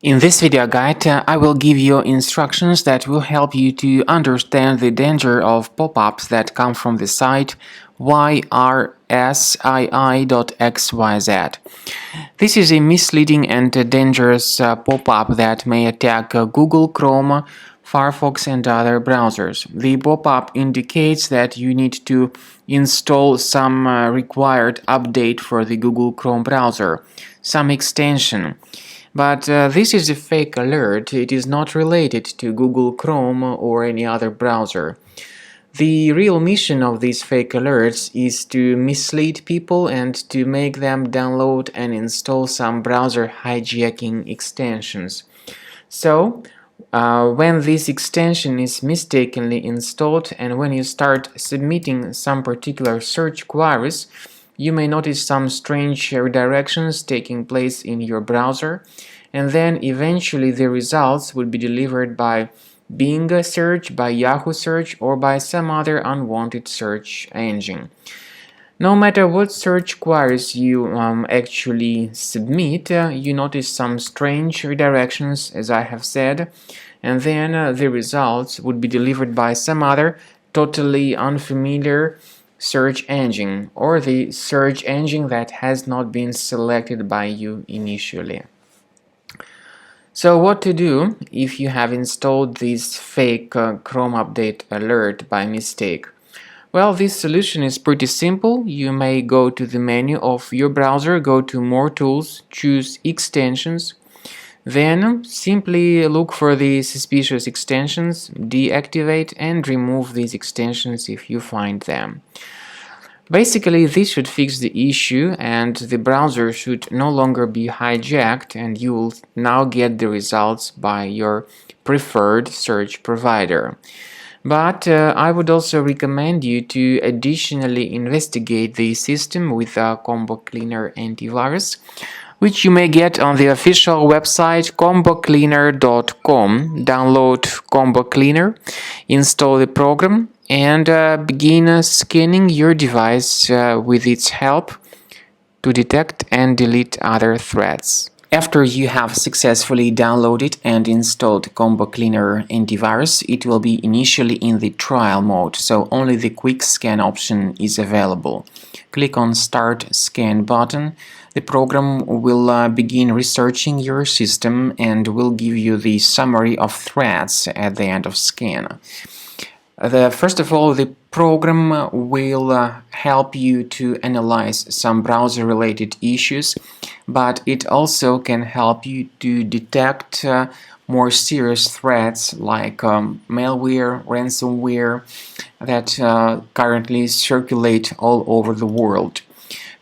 In this video guide, I will give you instructions that will help you to understand the danger of pop-ups that come from the site Yrsii.xyz. This is a misleading and dangerous pop-up that may attack Google Chrome, Firefox and other browsers. The pop-up indicates that you need to install some required update for the Google Chrome browser, some extension. But this is a fake alert. It is not related to Google Chrome or any other browser. The real mission of these fake alerts is to mislead people and to make them download and install some browser hijacking extensions. So, when this extension is mistakenly installed and when you start submitting some particular search queries, you may notice some strange redirections taking place in your browser, and then eventually the results will be delivered by Bing search, by Yahoo search, or by some other unwanted search engine. No matter what search queries you actually submit, you notice some strange redirections, as I have said, and then the results would be delivered by some other totally unfamiliar search engine, or the search engine that has not been selected by you initially. So what to do if you have installed this fake Chrome update alert by mistake? Well, this solution is pretty simple. You may go to the menu of your browser, go to More Tools, choose Extensions, then simply look for the suspicious extensions, deactivate and remove these extensions if you find them. Basically, this should fix the issue and the browser should no longer be hijacked, and you will now get the results by your preferred search provider. But I would also recommend you to additionally investigate the system with a Combo Cleaner antivirus, which you may get on the official website combocleaner.com. Download Combo Cleaner, install the program, and begin scanning your device with its help to detect and delete other threats. After you have successfully downloaded and installed Combo Cleaner antivirus, it will be initially in the trial mode, so only the quick scan option is available. Click on Start Scan button. The program will begin researching your system and will give you the summary of threats at the end of scan. First of all, the program will help you to analyze some browser-related issues, but it also can help you to detect more serious threats like malware, ransomware that currently circulate all over the world.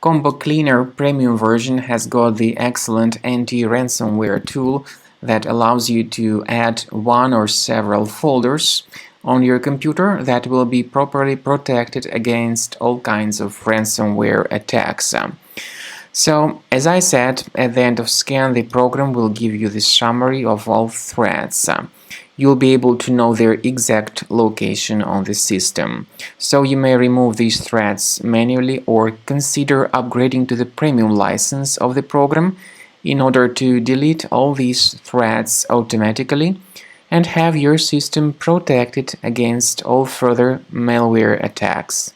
Combo Cleaner Premium version has got the excellent anti-ransomware tool that allows you to add one or several folders on your computer that will be properly protected against all kinds of ransomware attacks. So, as I said, at the end of scan, the program will give you the summary of all threats. You'll be able to know their exact location on the system. So you may remove these threats manually or consider upgrading to the premium license of the program in order to delete all these threats automatically and have your system protected against all further malware attacks.